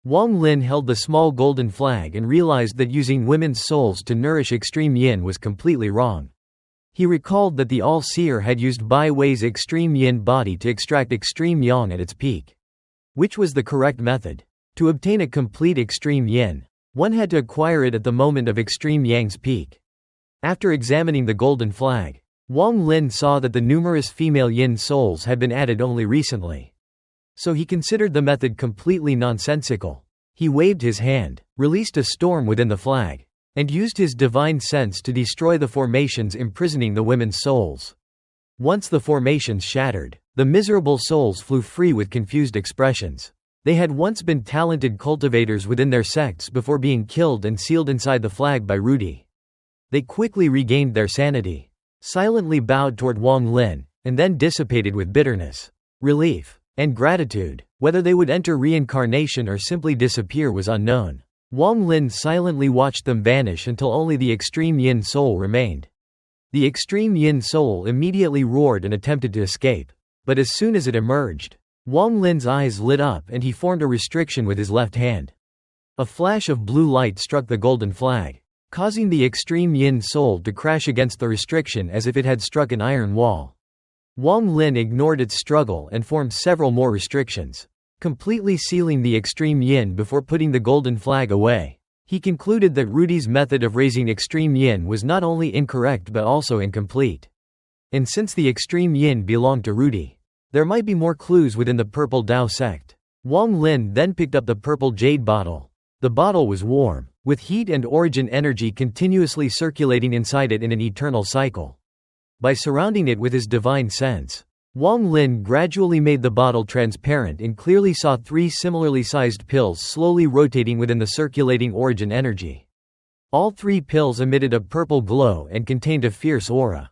Wang Lin held the small golden flag and realized that using women's souls to nourish extreme yin was completely wrong. He recalled that the All-Seer had used Bai Wei's extreme yin body to extract extreme yang at its peak. Which was the correct method? To obtain a complete extreme yin, one had to acquire it at the moment of extreme yang's peak. After examining the golden flag, Wang Lin saw that the numerous female yin souls had been added only recently. So he considered the method completely nonsensical. He waved his hand, released a storm within the flag, and used his divine sense to destroy the formations imprisoning the women's souls. Once the formations shattered, the miserable souls flew free with confused expressions. They had once been talented cultivators within their sects before being killed and sealed inside the flag by Rudy. They quickly regained their sanity, silently bowed toward Wang Lin, and then dissipated with bitterness, relief, and gratitude. Whether they would enter reincarnation or simply disappear was unknown. Wang Lin silently watched them vanish until only the extreme yin soul remained. The extreme yin soul immediately roared and attempted to escape. But as soon as it emerged, Wang Lin's eyes lit up and he formed a restriction with his left hand. A flash of blue light struck the golden flag, causing the extreme yin soul to crash against the restriction as if it had struck an iron wall. Wang Lin ignored its struggle and formed several more restrictions, completely sealing the extreme yin before putting the golden flag away. He concluded that Rudy's method of raising extreme yin was not only incorrect but also incomplete. And since the extreme yin belonged to Rudy, there might be more clues within the Purple Dao sect. Wang Lin then picked up the purple jade bottle. The bottle was warm, with heat and origin energy continuously circulating inside it in an eternal cycle. By surrounding it with his divine sense, Wang Lin gradually made the bottle transparent and clearly saw 3 similarly sized pills slowly rotating within the circulating origin energy. All 3 pills emitted a purple glow and contained a fierce aura.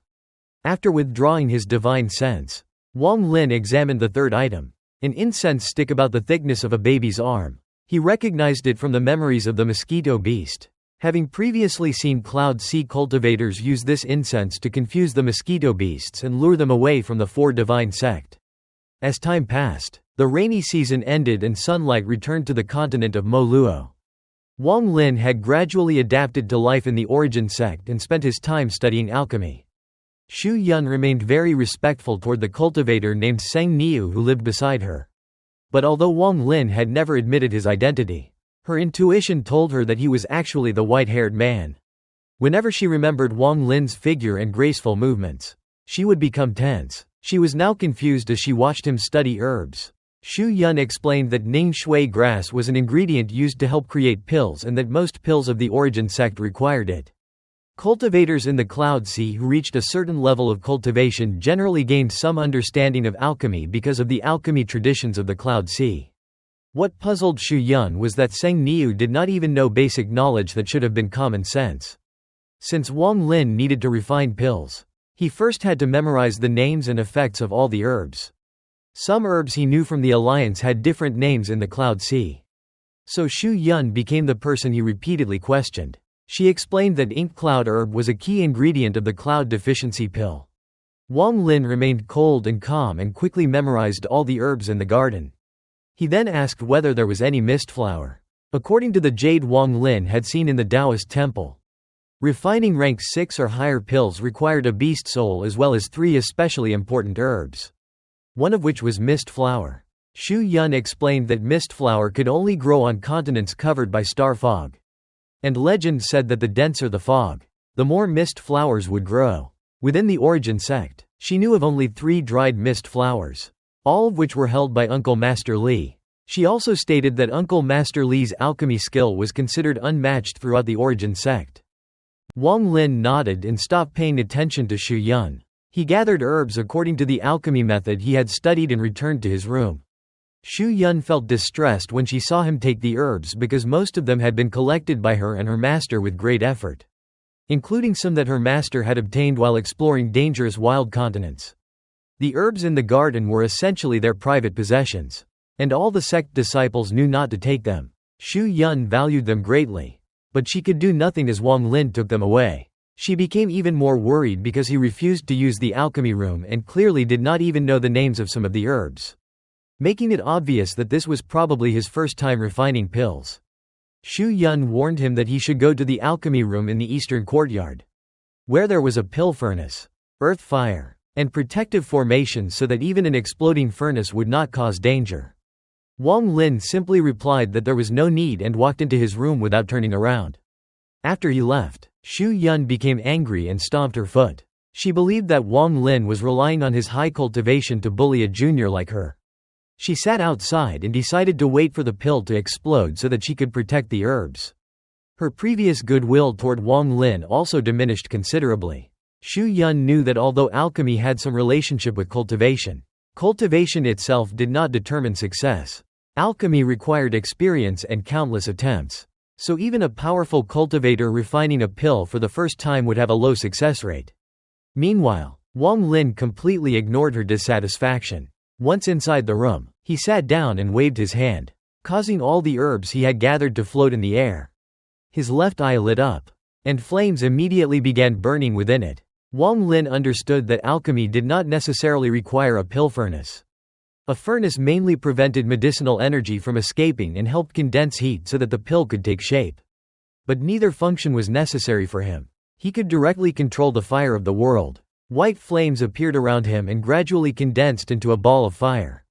After withdrawing his divine sense, Wang Lin examined the 3rd item, an incense stick about the thickness of a baby's arm. He recognized it from the memories of the mosquito beast, having previously seen Cloud Sea cultivators use this incense to confuse the mosquito beasts and lure them away from the 4 divine sect. As time passed, the rainy season ended and sunlight returned to the continent of Mo Luo. Wang Lin had gradually adapted to life in the origin sect and spent his time studying alchemy. Xu Yun remained very respectful toward the cultivator named Seng Niu who lived beside her. But although Wang Lin had never admitted his identity, her intuition told her that he was actually the white-haired man. Whenever she remembered Wang Lin's figure and graceful movements, she would become tense. She was now confused as she watched him study herbs. Xu Yun explained that Ning Shui grass was an ingredient used to help create pills and that most pills of the origin sect required it. Cultivators in the Cloud Sea who reached a certain level of cultivation generally gained some understanding of alchemy because of the alchemy traditions of the Cloud Sea. What puzzled Xu Yun was that Seng Niu did not even know basic knowledge that should have been common sense. Since Wang Lin needed to refine pills, he first had to memorize the names and effects of all the herbs. Some herbs he knew from the Alliance had different names in the Cloud Sea. So Xu Yun became the person he repeatedly questioned. She explained that ink cloud herb was a key ingredient of the cloud deficiency pill. Wang Lin remained cold and calm and quickly memorized all the herbs in the garden. He then asked whether there was any mist flower. According to the jade Wang Lin had seen in the Taoist temple, refining rank 6 or higher pills required a beast soul as well as 3 especially important herbs, one of which was mist flower. Xu Yun explained that mist flower could only grow on continents covered by star fog. And legend said that the denser the fog, the more mist flowers would grow. Within the origin sect, she knew of only 3 dried mist flowers, all of which were held by Uncle Master Li. She also stated that Uncle Master Li's alchemy skill was considered unmatched throughout the origin sect. Wang Lin nodded and stopped paying attention to Xu Yun. He gathered herbs according to the alchemy method he had studied and returned to his room. Xu Yun felt distressed when she saw him take the herbs because most of them had been collected by her and her master with great effort, including some that her master had obtained while exploring dangerous wild continents. The herbs in the garden were essentially their private possessions, and all the sect disciples knew not to take them. Xu Yun valued them greatly, but she could do nothing as Wang Lin took them away. She became even more worried because he refused to use the alchemy room and clearly did not even know the names of some of the herbs. making it obvious that this was probably his first time refining pills. Xu Yun warned him that he should go to the alchemy room in the eastern courtyard, where there was a pill furnace, earth fire, and protective formations so that even an exploding furnace would not cause danger. Wang Lin simply replied that there was no need and walked into his room without turning around. After he left, Xu Yun became angry and stomped her foot. She believed that Wang Lin was relying on his high cultivation to bully a junior like her. She sat outside and decided to wait for the pill to explode so that she could protect the herbs. Her previous goodwill toward Wang Lin also diminished considerably. Xu Yun knew that although alchemy had some relationship with cultivation, cultivation itself did not determine success. Alchemy required experience and countless attempts. So even a powerful cultivator refining a pill for the first time would have a low success rate. Meanwhile, Wang Lin completely ignored her dissatisfaction. Once inside the room, he sat down and waved his hand, causing all the herbs he had gathered to float in the air. His left eye lit up, and flames immediately began burning within it. Wang Lin understood that alchemy did not necessarily require a pill furnace. A furnace mainly prevented medicinal energy from escaping and helped condense heat so that the pill could take shape. But neither function was necessary for him. He could directly control the fire of the world. White flames appeared around him and gradually condensed into a ball of fire.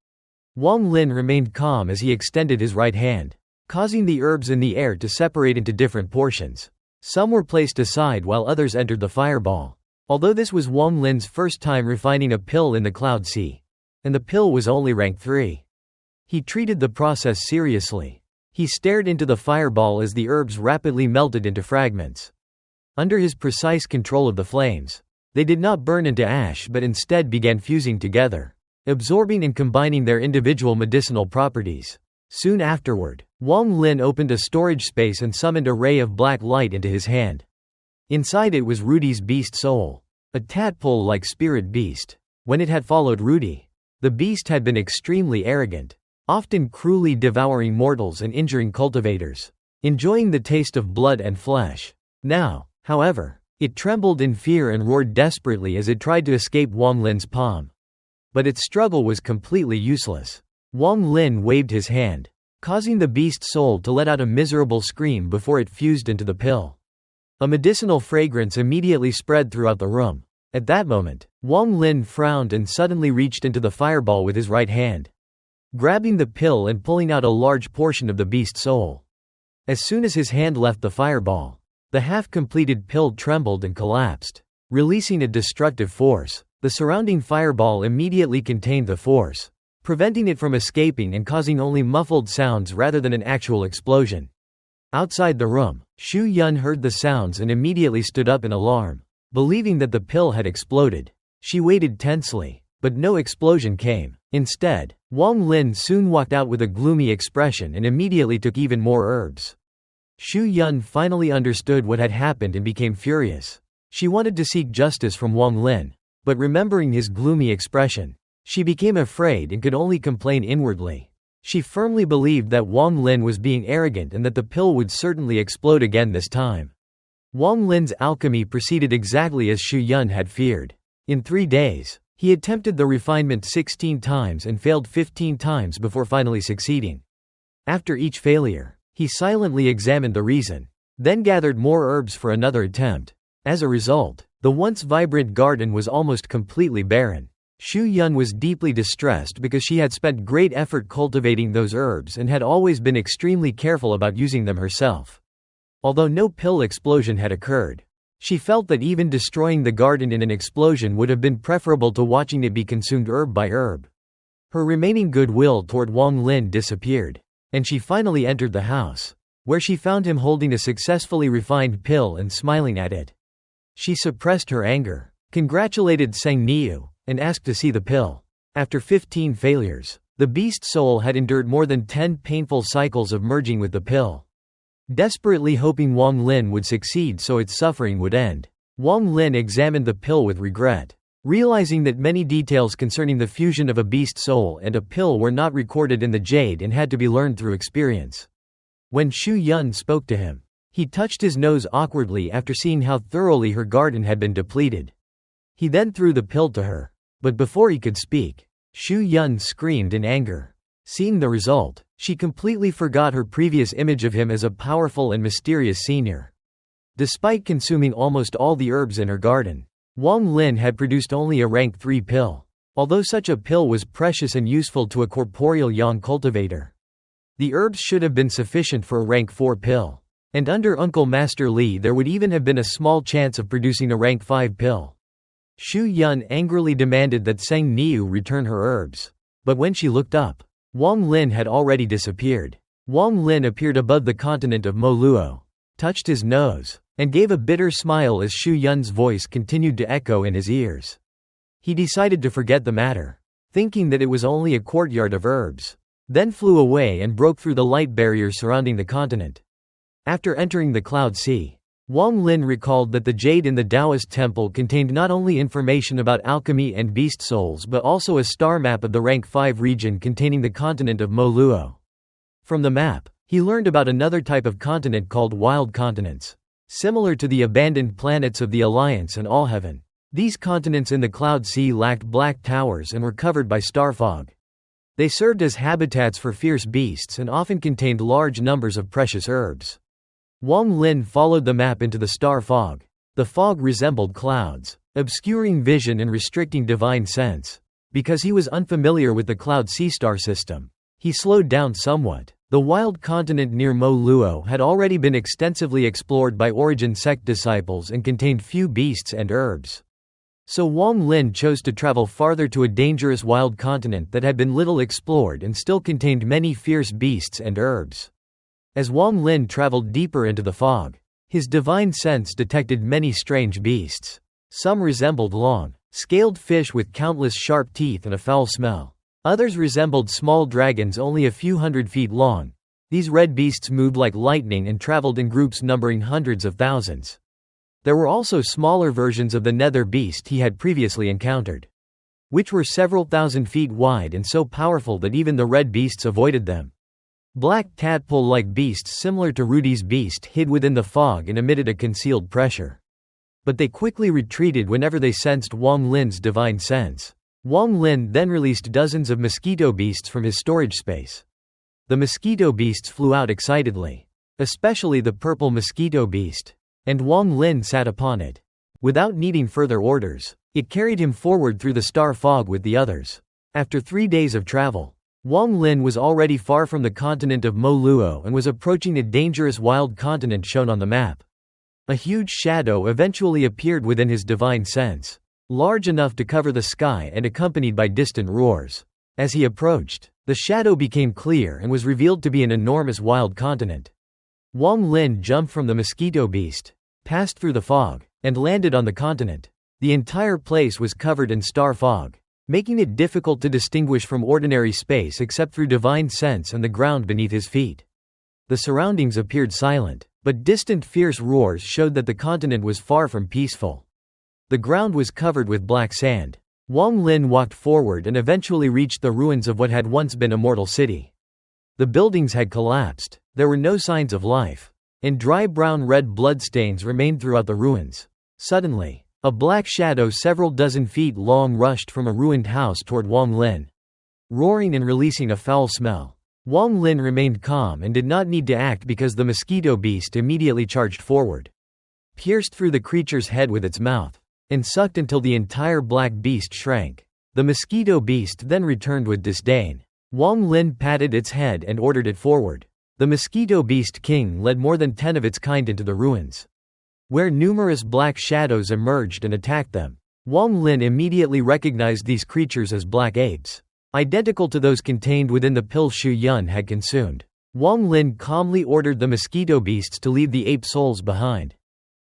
Wang Lin remained calm as he extended his right hand, causing the herbs in the air to separate into different portions. Some were placed aside while others entered the fireball. Although this was Wang Lin's first time refining a pill in the Cloud Sea, and the pill was only rank 3. He treated the process seriously. He stared into the fireball as the herbs rapidly melted into fragments. Under his precise control of the flames, they did not burn into ash but instead began fusing together, absorbing and combining their individual medicinal properties. Soon afterward, Wang Lin opened a storage space and summoned a ray of black light into his hand. Inside it was Rudy's beast soul, a tadpole-like spirit beast. When it had followed Rudy, the beast had been extremely arrogant, often cruelly devouring mortals and injuring cultivators, enjoying the taste of blood and flesh. Now, however, it trembled in fear and roared desperately as it tried to escape Wang Lin's palm. But its struggle was completely useless. Wang Lin waved his hand, causing the beast soul to let out a miserable scream before it fused into the pill. A medicinal fragrance immediately spread throughout the room. At that moment, Wang Lin frowned and suddenly reached into the fireball with his right hand, grabbing the pill and pulling out a large portion of the beast soul. As soon as his hand left the fireball, the half-completed pill trembled and collapsed, releasing a destructive force. The surrounding fireball immediately contained the force, preventing it from escaping and causing only muffled sounds rather than an actual explosion. Outside the room, Xu Yun heard the sounds and immediately stood up in alarm, believing that the pill had exploded. She waited tensely, but no explosion came. Instead, Wang Lin soon walked out with a gloomy expression and immediately took even more herbs. Xu Yun finally understood what had happened and became furious. She wanted to seek justice from Wang Lin, but remembering his gloomy expression, she became afraid and could only complain inwardly. She firmly believed that Wang Lin was being arrogant and that the pill would certainly explode again this time. Wang Lin's alchemy proceeded exactly as Xu Yun had feared. In 3 days, he attempted the refinement 16 times and failed 15 times before finally succeeding. After each failure, he silently examined the reason, then gathered more herbs for another attempt. As a result, the once vibrant garden was almost completely barren. Xu Yun was deeply distressed because she had spent great effort cultivating those herbs and had always been extremely careful about using them herself. Although no pill explosion had occurred, she felt that even destroying the garden in an explosion would have been preferable to watching it be consumed herb by herb. Her remaining goodwill toward Wang Lin disappeared, and she finally entered the house, where she found him holding a successfully refined pill and smiling at it. She suppressed her anger, congratulated Seng Niu, and asked to see the pill. After 15 failures, the beast soul had endured more than 10 painful cycles of merging with the pill. Desperately hoping Wang Lin would succeed so its suffering would end, Wang Lin examined the pill with regret, realizing that many details concerning the fusion of a beast soul and a pill were not recorded in the jade and had to be learned through experience. When Xu Yun spoke to him, he touched his nose awkwardly after seeing how thoroughly her garden had been depleted. He then threw the pill to her. But before he could speak, Xu Yun screamed in anger. Seeing the result, she completely forgot her previous image of him as a powerful and mysterious senior. Despite consuming almost all the herbs in her garden, Wang Lin had produced only a rank 3 pill, although such a pill was precious and useful to a corporeal yang cultivator. The herbs should have been sufficient for a rank 4 pill, and under Uncle Master Li there would even have been a small chance of producing a rank 5 pill. Xu Yun angrily demanded that Seng Niu return her herbs, but when she looked up, Wang Lin had already disappeared. Wang Lin appeared above the continent of Mo Luo, touched his nose, and gave a bitter smile as Xu Yun's voice continued to echo in his ears. He decided to forget the matter, thinking that it was only a courtyard of herbs, then flew away and broke through the light barrier surrounding the continent. After entering the Cloud Sea, Wang Lin recalled that the jade in the Taoist temple contained not only information about alchemy and beast souls but also a star map of the rank 5 region containing the continent of Mo Luo. From the map, he learned about another type of continent called wild continents, similar to the abandoned planets of the Alliance and Allheaven. These continents in the Cloud Sea lacked black towers and were covered by star fog. They served as habitats for fierce beasts and often contained large numbers of precious herbs. Wang Lin followed the map into the star fog. The fog resembled clouds, obscuring vision and restricting divine sense. Because he was unfamiliar with the Cloud Sea star system, he slowed down somewhat. The wild continent near Mo Luo had already been extensively explored by Origin sect disciples and contained few beasts and herbs. So Wang Lin chose to travel farther to a dangerous wild continent that had been little explored and still contained many fierce beasts and herbs. As Wang Lin traveled deeper into the fog, his divine sense detected many strange beasts. Some resembled long, scaled fish with countless sharp teeth and a foul smell. Others resembled small dragons only a few hundred feet long. These red beasts moved like lightning and traveled in groups numbering hundreds of thousands. There were also smaller versions of the nether beast he had previously encountered, which were several thousand feet wide and so powerful that even the red beasts avoided them. Black tadpole-like beasts similar to Rudy's beast hid within the fog and emitted a concealed pressure. But they quickly retreated whenever they sensed Wang Lin's divine sense. Wang Lin then released dozens of mosquito beasts from his storage space. The mosquito beasts flew out excitedly, especially the purple mosquito beast, and Wang Lin sat upon it. Without needing further orders, it carried him forward through the star fog with the others. After 3 days of travel, Wang Lin was already far from the continent of Mo Luo and was approaching a dangerous wild continent shown on the map. A huge shadow eventually appeared within his divine sense, large enough to cover the sky and accompanied by distant roars. As he approached, the shadow became clear and was revealed to be an enormous wild continent. Wang Lin jumped from the mosquito beast, passed through the fog, and landed on the continent. The entire place was covered in star fog, making it difficult to distinguish from ordinary space except through divine sense and the ground beneath his feet. The surroundings appeared silent, but distant fierce roars showed that the continent was far from peaceful. The ground was covered with black sand. Wang Lin walked forward and eventually reached the ruins of what had once been a mortal city. The buildings had collapsed, there were no signs of life, and dry brown-red bloodstains remained throughout the ruins. Suddenly, a black shadow several dozen feet long rushed from a ruined house toward Wang Lin, roaring and releasing a foul smell. Wang Lin remained calm and did not need to act because the mosquito beast immediately charged forward, pierced through the creature's head with its mouth, and sucked until the entire black beast shrank. The mosquito beast then returned with disdain. Wang Lin patted its head and ordered it forward. The mosquito beast king led more than 10 of its kind into the ruins, where numerous black shadows emerged and attacked them. Wang Lin immediately recognized these creatures as black apes, identical to those contained within the pill Xu Yun had consumed. Wang Lin calmly ordered the mosquito beasts to leave the ape souls behind.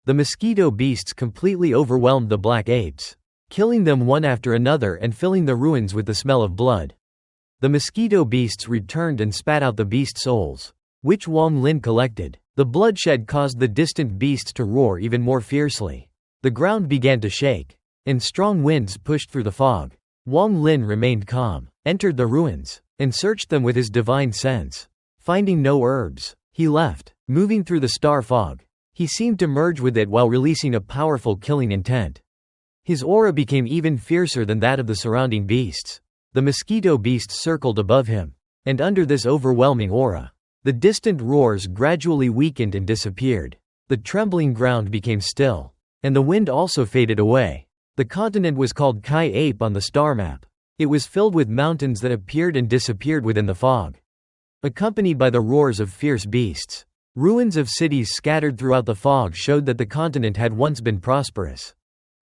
The mosquito beasts completely overwhelmed the black apes, killing them one after another and filling the ruins with the smell of blood. The mosquito beasts returned and spat out the beast souls, which Wang Lin collected. The bloodshed caused the distant beasts to roar even more fiercely. The ground began to shake, and strong winds pushed through the fog. Wang Lin remained calm, entered the ruins, and searched them with his divine sense. Finding no herbs, he left, moving through the star fog. He seemed to merge with it while releasing a powerful killing intent. His aura became even fiercer than that of the surrounding beasts. The mosquito beasts circled above him, And under this overwhelming aura, the distant roars gradually weakened and disappeared. The trembling ground became still. And the wind also faded away. The continent was called Kai Ape on the star map. It was filled with mountains that appeared and disappeared within the fog, accompanied by the roars of fierce beasts. Ruins of cities scattered throughout the fog showed that the continent had once been prosperous.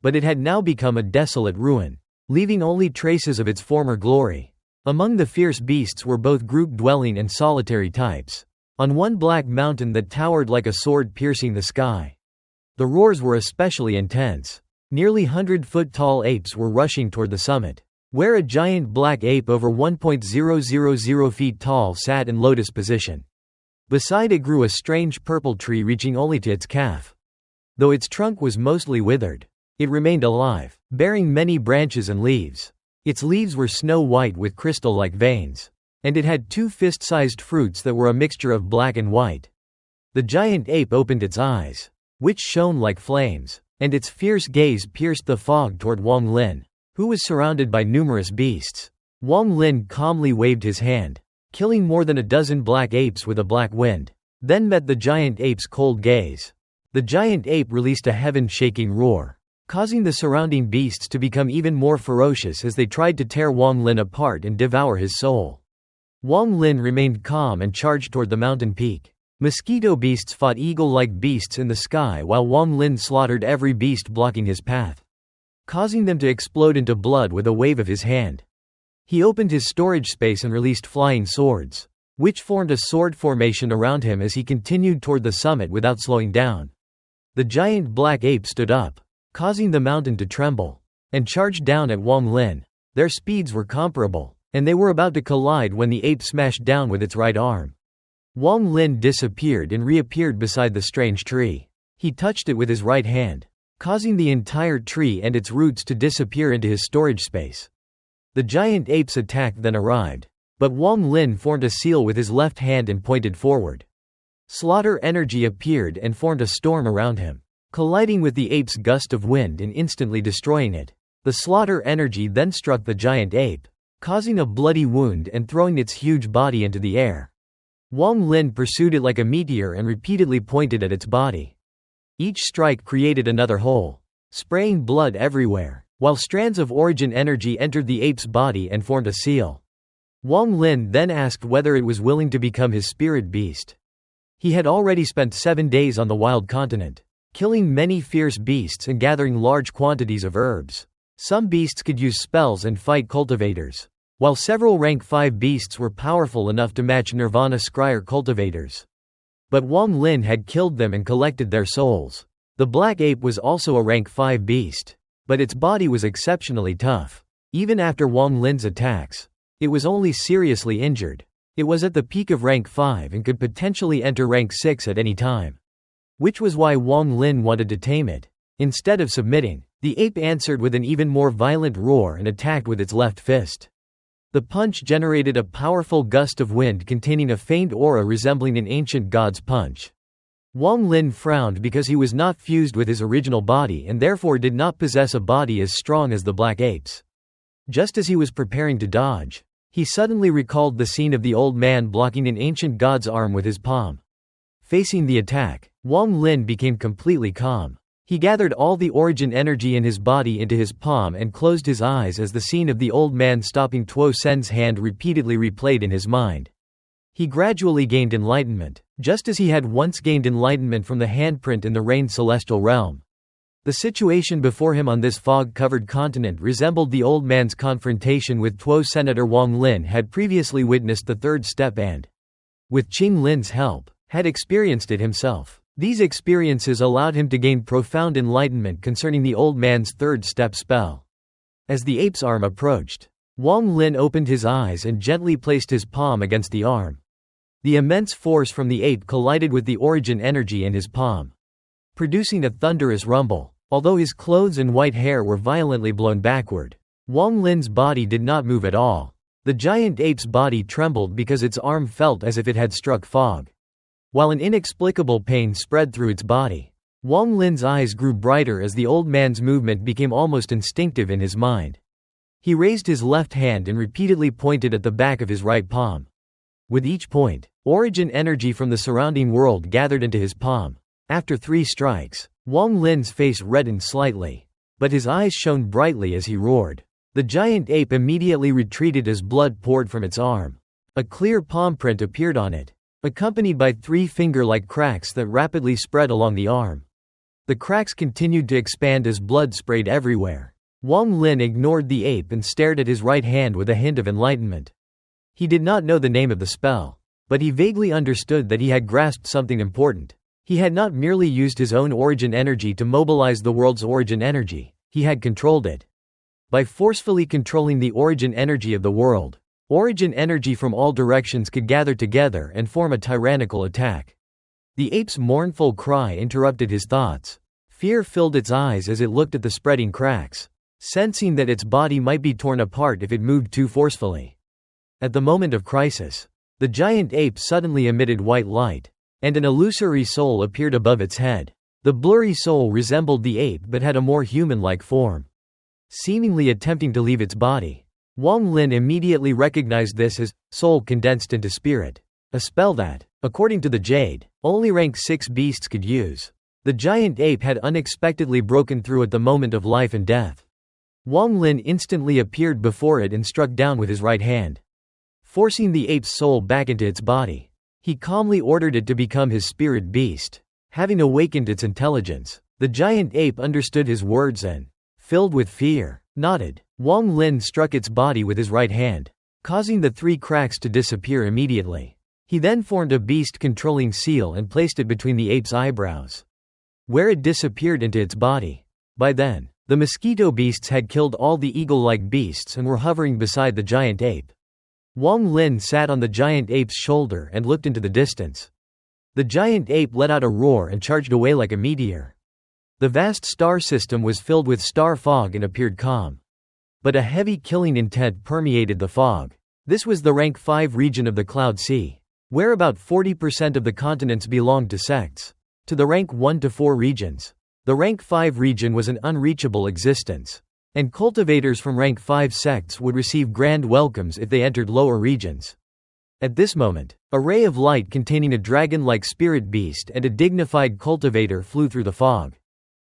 But it had now become a desolate ruin, leaving only traces of its former glory. Among the fierce beasts were both group-dwelling and solitary types. On one black mountain that towered like a sword piercing the sky, the roars were especially intense. Nearly 100-foot-tall apes were rushing toward the summit, where a giant black ape over 1.000 feet tall sat in lotus position. Beside it grew a strange purple tree reaching only to its calf. Though its trunk was mostly withered, it remained alive, bearing many branches and leaves. Its leaves were snow-white with crystal-like veins, and it had 2 fist-sized fruits that were a mixture of black and white. The giant ape opened its eyes, which shone like flames, and its fierce gaze pierced the fog toward Wang Lin, who was surrounded by numerous beasts. Wang Lin calmly waved his hand, killing more than a dozen black apes with a black wind, then met the giant ape's cold gaze. The giant ape released a heaven-shaking roar, causing the surrounding beasts to become even more ferocious as they tried to tear Wang Lin apart and devour his soul. Wang Lin remained calm and charged toward the mountain peak. Mosquito beasts fought eagle-like beasts in the sky while Wang Lin slaughtered every beast blocking his path, causing them to explode into blood with a wave of his hand. He opened his storage space and released flying swords, which formed a sword formation around him as he continued toward the summit without slowing down. The giant black ape stood up, causing the mountain to tremble, and charged down at Wang Lin. Their speeds were comparable, and they were about to collide when the ape smashed down with its right arm. Wang Lin disappeared and reappeared beside the strange tree. He touched it with his right hand, causing the entire tree and its roots to disappear into his storage space. The giant ape's attack then arrived, but Wang Lin formed a seal with his left hand and pointed forward. Slaughter energy appeared and formed a storm around him, colliding with the ape's gust of wind and instantly destroying it. The slaughter energy then struck the giant ape, causing a bloody wound and throwing its huge body into the air. Wang Lin pursued it like a meteor and repeatedly pointed at its body. Each strike created another hole, spraying blood everywhere, while strands of origin energy entered the ape's body and formed a seal. Wang Lin then asked whether it was willing to become his spirit beast. He had already spent 7 days on the wild continent, killing many fierce beasts and gathering large quantities of herbs. Some beasts could use spells and fight cultivators, while several rank 5 beasts were powerful enough to match Nirvana Scryer cultivators. But Wang Lin had killed them and collected their souls. The black ape was also a rank 5 beast, but its body was exceptionally tough. Even after Wang Lin's attacks, it was only seriously injured. It was at the peak of rank 5 and could potentially enter rank 6 at any time, which was why Wang Lin wanted to tame it. Instead of submitting, the ape answered with an even more violent roar and attacked with its left fist. The punch generated a powerful gust of wind containing a faint aura resembling an ancient god's punch. Wang Lin frowned because he was not fused with his original body and therefore did not possess a body as strong as the black ape's. Just as he was preparing to dodge, he suddenly recalled the scene of the old man blocking an ancient god's arm with his palm. Facing the attack, Wang Lin became completely calm. He gathered all the origin energy in his body into his palm and closed his eyes as the scene of the old man stopping Tuo Sen's hand repeatedly replayed in his mind. He gradually gained enlightenment, just as he had once gained enlightenment from the handprint in the Rain Celestial Realm. The situation before him on this fog-covered continent resembled the old man's confrontation with Tuo Senator Wang Lin had previously witnessed the third step and, with Qing Lin's help, had experienced it himself. These experiences allowed him to gain profound enlightenment concerning the old man's third step spell. As the ape's arm approached, Wang Lin opened his eyes and gently placed his palm against the arm. The immense force from the ape collided with the origin energy in his palm, producing a thunderous rumble. Although his clothes and white hair were violently blown backward, Wang Lin's body did not move at all. The giant ape's body trembled because its arm felt as if it had struck fog, while an inexplicable pain spread through its body. Wang Lin's eyes grew brighter as the old man's movement became almost instinctive in his mind. He raised his left hand and repeatedly pointed at the back of his right palm. With each point, origin energy from the surrounding world gathered into his palm. After 3 strikes, Wang Lin's face reddened slightly, but his eyes shone brightly as he roared. The giant ape immediately retreated as blood poured from its arm. A clear palm print appeared on it, accompanied by 3 finger-like cracks that rapidly spread along the arm. The cracks continued to expand as blood sprayed everywhere. Wang Lin ignored the ape and stared at his right hand with a hint of enlightenment. He did not know the name of the spell, but he vaguely understood that he had grasped something important. He had not merely used his own origin energy to mobilize the world's origin energy, he had controlled it. By forcefully controlling the origin energy of the world, origin energy from all directions could gather together and form a tyrannical attack. The ape's mournful cry interrupted his thoughts. Fear filled its eyes as it looked at the spreading cracks, sensing that its body might be torn apart if it moved too forcefully. At the moment of crisis, the giant ape suddenly emitted white light, and an illusory soul appeared above its head. The blurry soul resembled the ape but had a more human-like form, seemingly attempting to leave its body. Wang Lin immediately recognized this as soul condensed into spirit, a spell that, according to the Jade, only rank 6 beasts could use. The giant ape had unexpectedly broken through at the moment of life and death. Wang Lin instantly appeared before it and struck down with his right hand, forcing the ape's soul back into its body. He calmly ordered it to become his spirit beast. Having awakened its intelligence, the giant ape understood his words and, filled with fear, nodded. Wang Lin struck its body with his right hand, causing the 3 cracks to disappear immediately. He then formed a beast-controlling seal and placed it between the ape's eyebrows, where it disappeared into its body. By then, the mosquito beasts had killed all the eagle-like beasts and were hovering beside the giant ape. Wang Lin sat on the giant ape's shoulder and looked into the distance. The giant ape let out a roar and charged away like a meteor. The vast star system was filled with star fog and appeared calm, but a heavy killing intent permeated the fog. This was the rank 5 region of the Cloud Sea, where about 40% of the continents belonged to sects. To the rank 1 to 4 regions, the rank 5 region was an unreachable existence, and cultivators from rank 5 sects would receive grand welcomes if they entered lower regions. At this moment, a ray of light containing a dragon-like spirit beast and a dignified cultivator flew through the fog,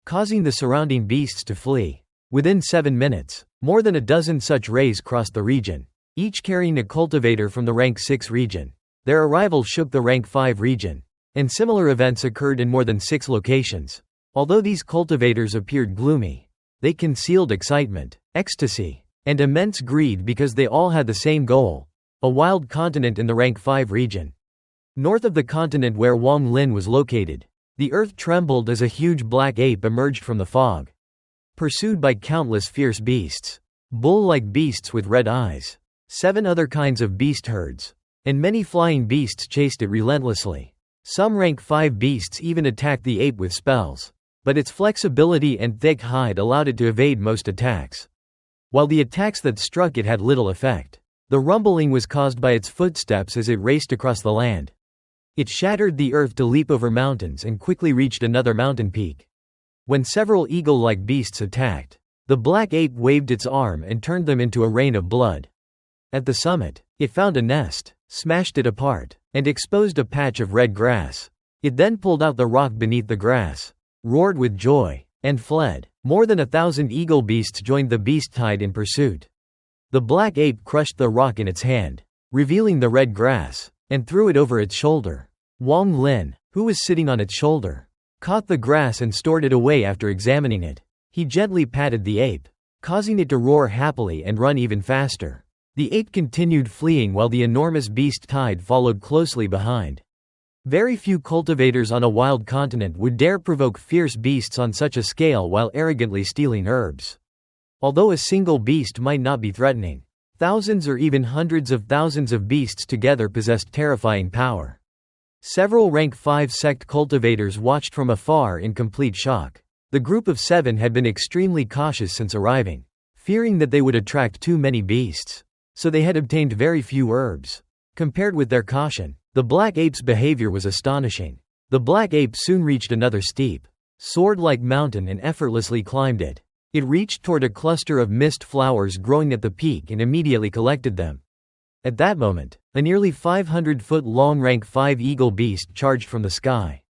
causing the surrounding beasts to flee. Within 7 minutes, more than a dozen such rays crossed the region, each carrying a cultivator from the rank 6 region. Their arrival shook the rank 5 region, and similar events occurred in more than 6 locations. Although these cultivators appeared gloomy, they concealed excitement, ecstasy, and immense greed because they all had the same goal: a wild continent in the rank 5 region. North of the continent where Wang Lin was located, the earth trembled as a huge black ape emerged from the fog, pursued by countless fierce beasts, bull-like beasts with red eyes. 7 other kinds of beast herds, and many flying beasts chased it relentlessly. Some rank 5 beasts even attacked the ape with spells, but its flexibility and thick hide allowed it to evade most attacks. While the attacks that struck it had little effect, the rumbling was caused by its footsteps as it raced across the land. It shattered the earth to leap over mountains and quickly reached another mountain peak. When several eagle-like beasts attacked, the black ape waved its arm and turned them into a rain of blood. At the summit, it found a nest, smashed it apart, and exposed a patch of red grass. It then pulled out the rock beneath the grass, roared with joy, and fled. More than 1,000 eagle beasts joined the beast tide in pursuit. The black ape crushed the rock in its hand, revealing the red grass, and threw it over its shoulder. Wang Lin, who was sitting on its shoulder, caught the grass and stored it away after examining it. He gently patted the ape, causing it to roar happily and run even faster. The ape continued fleeing while the enormous beast tide followed closely behind. Very few cultivators on a wild continent would dare provoke fierce beasts on such a scale while arrogantly stealing herbs. Although a single beast might not be threatening, thousands or even hundreds of thousands of beasts together possessed terrifying power. Several rank 5 sect cultivators watched from afar in complete shock. The group of 7 had been extremely cautious since arriving, fearing that they would attract too many beasts, so they had obtained very few herbs. Compared with their caution, the black ape's behavior was astonishing. The black ape soon reached another steep, sword-like mountain and effortlessly climbed it. It reached toward a cluster of mist flowers growing at the peak and immediately collected them. At that moment, A nearly 500-foot-long rank 5 eagle beast charged from the sky.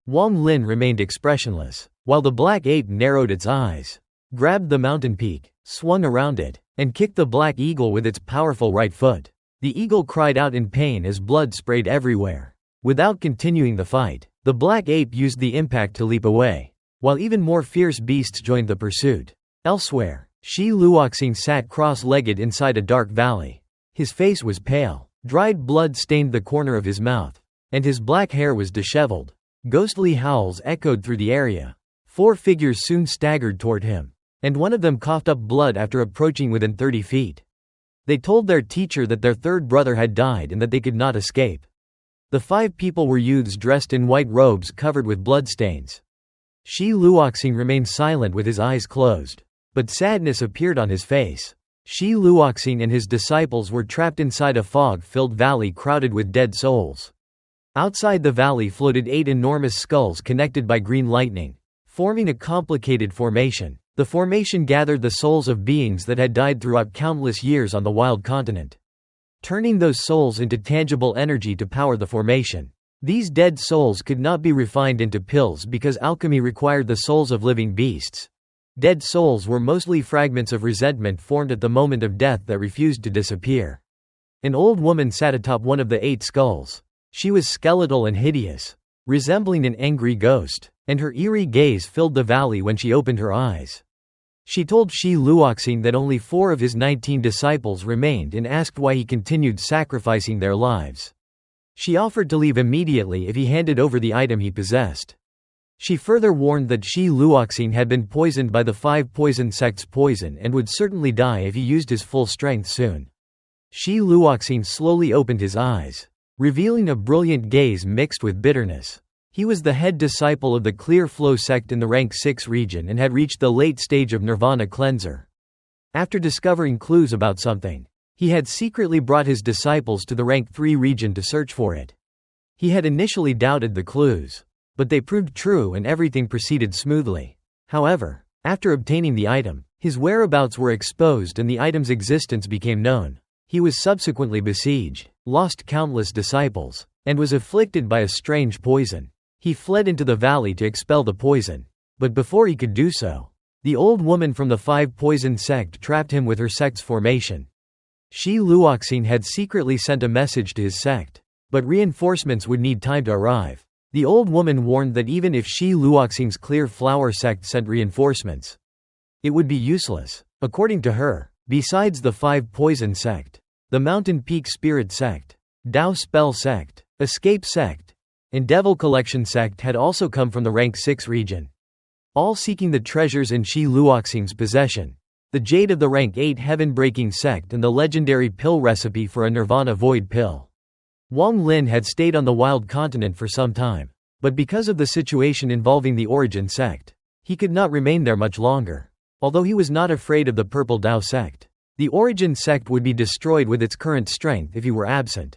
Wang Lin remained expressionless, while the black ape narrowed its eyes, grabbed the mountain peak, swung around it, and kicked the black eagle with its powerful right foot. The eagle cried out in pain as blood sprayed everywhere. Without continuing the fight, the black ape used the impact to leap away, while even more fierce beasts joined the pursuit. Elsewhere, Shi Luoxing sat cross-legged inside a dark valley. His face was pale, dried blood stained the corner of his mouth, and his black hair was disheveled. Ghostly howls echoed through the area. 4 figures soon staggered toward him, and one of them coughed up blood after approaching within 30 feet. They told their teacher that their third brother had died and that they could not escape. The 5 people were youths dressed in white robes covered with bloodstains. Shi Luoxing remained silent with his eyes closed, but sadness appeared on his face. Shi Luoxing and his disciples were trapped inside a fog-filled valley crowded with dead souls. Outside the valley floated 8 enormous skulls connected by green lightning, forming a complicated formation. The formation gathered the souls of beings that had died throughout countless years on the wild continent, turning those souls into tangible energy to power the formation. These dead souls could not be refined into pills because alchemy required the souls of living beasts. Dead souls were mostly fragments of resentment formed at the moment of death that refused to disappear. An old woman sat atop one of the 8 skulls. She was skeletal and hideous, resembling an angry ghost, and her eerie gaze filled the valley when she opened her eyes. She told Shi Luoxing that only 4 of his 19 disciples remained and asked why he continued sacrificing their lives. She offered to leave immediately if he handed over the item he possessed. She further warned that Shi Luoxing had been poisoned by the 5 poison sect's poison and would certainly die if he used his full strength soon. Shi Luoxing slowly opened his eyes, revealing a brilliant gaze mixed with bitterness. He was the head disciple of the Clear Flow sect in the rank 6 region and had reached the late stage of Nirvana cleanser. After discovering clues about something, he had secretly brought his disciples to the rank 3 region to search for it. He had initially doubted the clues, but they proved true and everything proceeded smoothly. However, after obtaining the item, his whereabouts were exposed and the item's existence became known. He was subsequently besieged, lost countless disciples, and was afflicted by a strange poison. He fled into the valley to expel the poison, but before he could do so, the old woman from the 5 poison sect trapped him with her sect's formation. Shi Luoxing had secretly sent a message to his sect, but reinforcements would need time to arrive. The old woman warned that even if Shi Luoxing's Clear Flower sect sent reinforcements, it would be useless. According to her, besides the 5 poison sect, the Mountain Peak Spirit sect, Dao Spell sect, Escape sect, and Devil Collection sect had also come from the rank 6 region, all seeking the treasures in Shi Luoxing's possession. The Jade of the rank 8 Heaven-Breaking sect and the legendary pill recipe for a Nirvana Void pill. Wang Lin had stayed on the wild continent for some time, but because of the situation involving the Origin sect, he could not remain there much longer. Although he was not afraid of the Purple Dao sect, the Origin sect would be destroyed with its current strength if he were absent.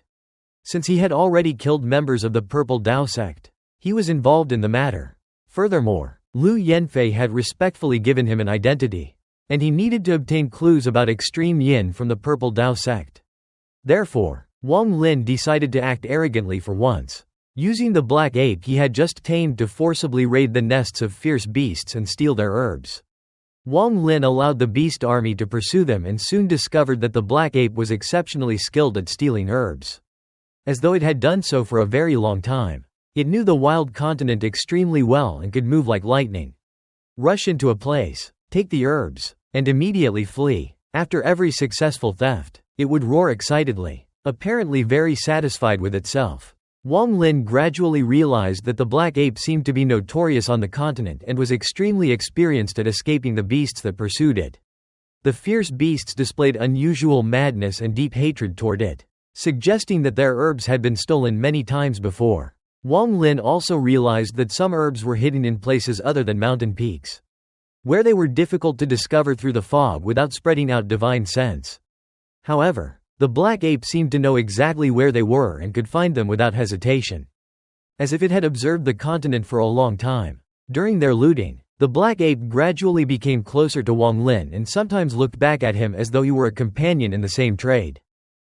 Since he had already killed members of the Purple Dao sect, he was involved in the matter. Furthermore, Lu Yanfei had respectfully given him an identity, and he needed to obtain clues about extreme yin from the Purple Dao sect. Therefore, Wang Lin decided to act arrogantly for once, using the black ape he had just tamed to forcibly raid the nests of fierce beasts and steal their herbs. Wang Lin allowed the beast army to pursue them and soon discovered that the black ape was exceptionally skilled at stealing herbs. As though it had done so for a very long time, it knew the wild continent extremely well and could move like lightning. Rush into a place, take the herbs, and immediately flee. After every successful theft, it would roar excitedly, apparently very satisfied with itself. Wang Lin gradually realized that the black ape seemed to be notorious on the continent and was extremely experienced at escaping the beasts that pursued it. The fierce beasts displayed unusual madness and deep hatred toward it, suggesting that their herbs had been stolen many times before. Wang Lin also realized that some herbs were hidden in places other than mountain peaks, where they were difficult to discover through the fog without spreading out divine sense. However, the black ape seemed to know exactly where they were and could find them without hesitation, as if it had observed the continent for a long time. During their looting, the black ape gradually became closer to Wang Lin and sometimes looked back at him as though he were a companion in the same trade.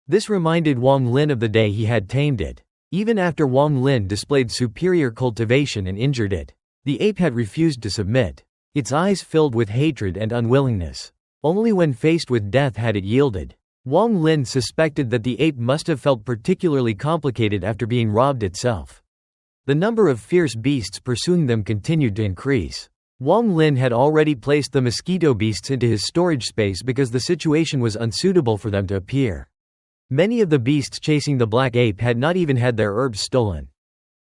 This reminded Wang Lin of the day he had tamed it. Even after Wang Lin displayed superior cultivation and injured it, the ape had refused to submit. Its eyes filled with hatred and unwillingness. Only when faced with death had it yielded. Wang Lin suspected that the ape must have felt particularly complicated after being robbed itself. The number of fierce beasts pursuing them continued to increase. Wang Lin had already placed the mosquito beasts into his storage space because the situation was unsuitable for them to appear. Many of the beasts chasing the black ape had not even had their herbs stolen.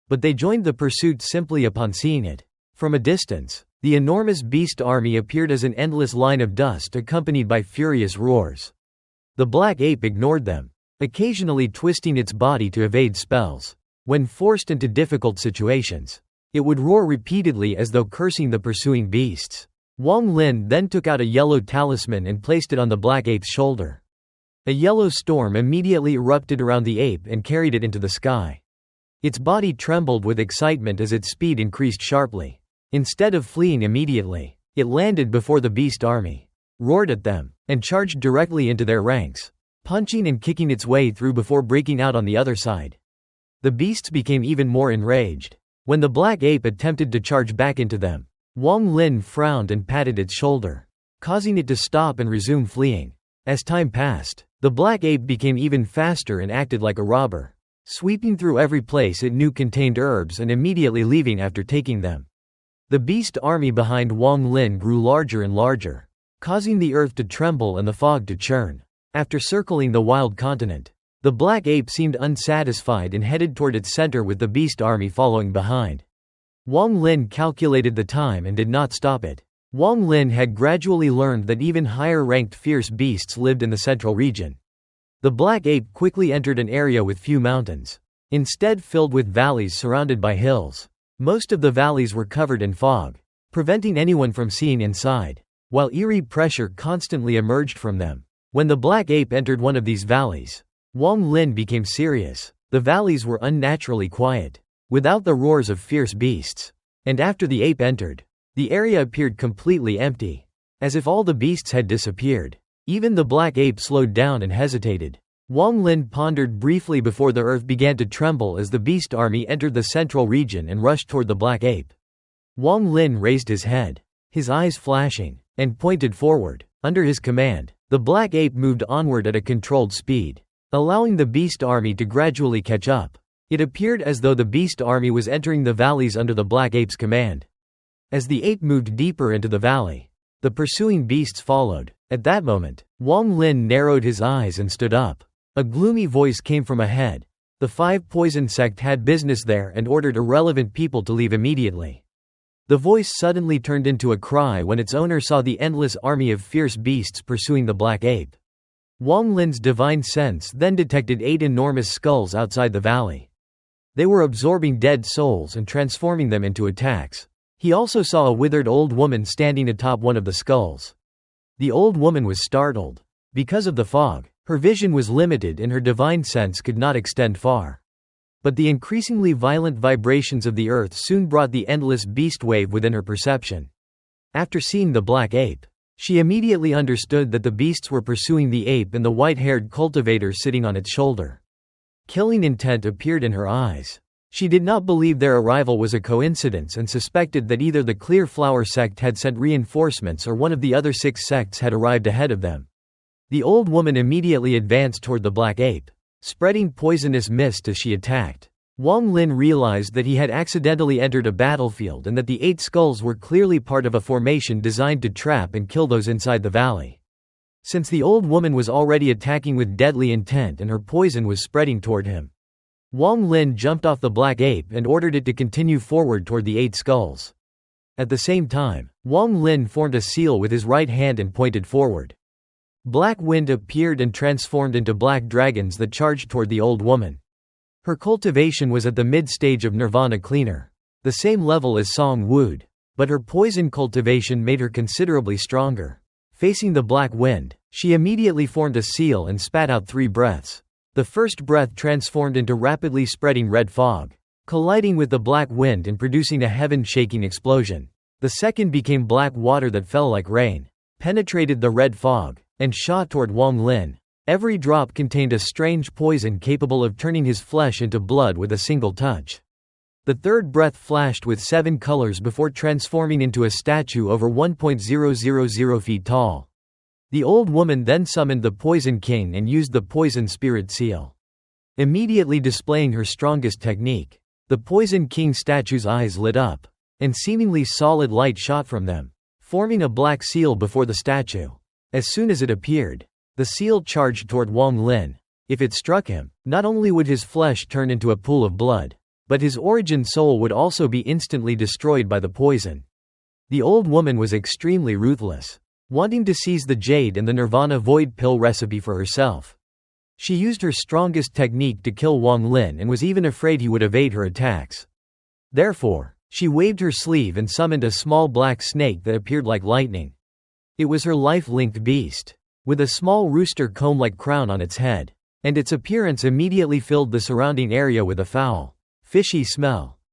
But they joined the pursuit simply upon seeing it. From a distance, the enormous beast army appeared as an endless line of dust accompanied by furious roars. The black ape ignored them, occasionally twisting its body to evade spells. When forced into difficult situations, it would roar repeatedly as though cursing the pursuing beasts. Wang Lin then took out a yellow talisman and placed it on the black ape's shoulder. A yellow storm immediately erupted around the ape and carried it into the sky. Its body trembled with excitement as its speed increased sharply. Instead of fleeing immediately, it landed before the beast army, roared at them, and charged directly into their ranks, punching and kicking its way through before breaking out on the other side. The beasts became even more enraged. When the black ape attempted to charge back into them, Wang Lin frowned and patted its shoulder, causing it to stop and resume fleeing. As time passed, the black ape became even faster and acted like a robber, sweeping through every place it knew contained herbs and immediately leaving after taking them. The beast army behind Wang Lin grew larger and larger, causing the earth to tremble and the fog to churn. After circling the wild continent, the black ape seemed unsatisfied and headed toward its center with the beast army following behind. Wang Lin calculated the time and did not stop it. Wang Lin had gradually learned that even higher-ranked fierce beasts lived in the central region. The black ape quickly entered an area with few mountains, instead filled with valleys surrounded by hills. Most of the valleys were covered in fog, preventing anyone from seeing inside, while eerie pressure constantly emerged from them. When the black ape entered one of these valleys, Wang Lin became serious. The valleys were unnaturally quiet, without the roars of fierce beasts. And after the ape entered, the area appeared completely empty, as if all the beasts had disappeared. Even the black ape slowed down and hesitated. Wang Lin pondered briefly before the earth began to tremble as the beast army entered the central region and rushed toward the black ape. Wang Lin raised his head, his eyes flashing, and pointed forward. Under his command, the black ape moved onward at a controlled speed, allowing the beast army to gradually catch up. It appeared as though the beast army was entering the valleys under the black ape's command. As the ape moved deeper into the valley, the pursuing beasts followed. At that moment, Wang Lin narrowed his eyes and stood up. A gloomy voice came from ahead. The 5 Poison sect had business there and ordered irrelevant people to leave immediately. The voice suddenly turned into a cry when its owner saw the endless army of fierce beasts pursuing the black ape. Wang Lin's divine sense then detected 8 enormous skulls outside the valley. They were absorbing dead souls and transforming them into attacks. He also saw a withered old woman standing atop one of the skulls. The old woman was startled. Because of the fog, her vision was limited and her divine sense could not extend far. But the increasingly violent vibrations of the earth soon brought the endless beast wave within her perception. After seeing the black ape, she immediately understood that the beasts were pursuing the ape and the white-haired cultivator sitting on its shoulder. Killing intent appeared in her eyes. She did not believe their arrival was a coincidence and suspected that either the Clear Flower sect had sent reinforcements or one of the other 6 sects had arrived ahead of them. The old woman immediately advanced toward the black ape, spreading poisonous mist as she attacked. Wang Lin realized that he had accidentally entered a battlefield and that the 8 skulls were clearly part of a formation designed to trap and kill those inside the valley. Since the old woman was already attacking with deadly intent and her poison was spreading toward him, Wang Lin jumped off the black ape and ordered it to continue forward toward the 8 skulls. At the same time, Wang Lin formed a seal with his right hand and pointed forward. Black wind appeared and transformed into black dragons that charged toward the old woman. Her cultivation was at the mid-stage of Nirvana Cleaner, the same level as Song Wood, but her poison cultivation made her considerably stronger. Facing the black wind, she immediately formed a seal and spat out 3 breaths. The first breath transformed into rapidly spreading red fog, colliding with the black wind and producing a heaven-shaking explosion. The second became black water that fell like rain, penetrated the red fog, and shot toward Wang Lin. Every drop contained a strange poison capable of turning his flesh into blood with a single touch. The third breath flashed with 7 colors before transforming into a statue over 1.000 feet tall. The old woman then summoned the Poison King and used the Poison Spirit Seal, immediately displaying her strongest technique. The Poison King statue's eyes lit up, and seemingly solid light shot from them, forming a black seal before the statue. As soon as it appeared, the seal charged toward Wang Lin. If it struck him, not only would his flesh turn into a pool of blood, but his origin soul would also be instantly destroyed by the poison. The old woman was extremely ruthless, wanting to seize the jade and the Nirvana Void Pill recipe for herself. She used her strongest technique to kill Wang Lin and was even afraid he would evade her attacks. Therefore, she waved her sleeve and summoned a small black snake that appeared like lightning. It was her life-linked beast, with a small rooster comb-like crown on its head, and its appearance immediately filled the surrounding area with a foul, fishy smell.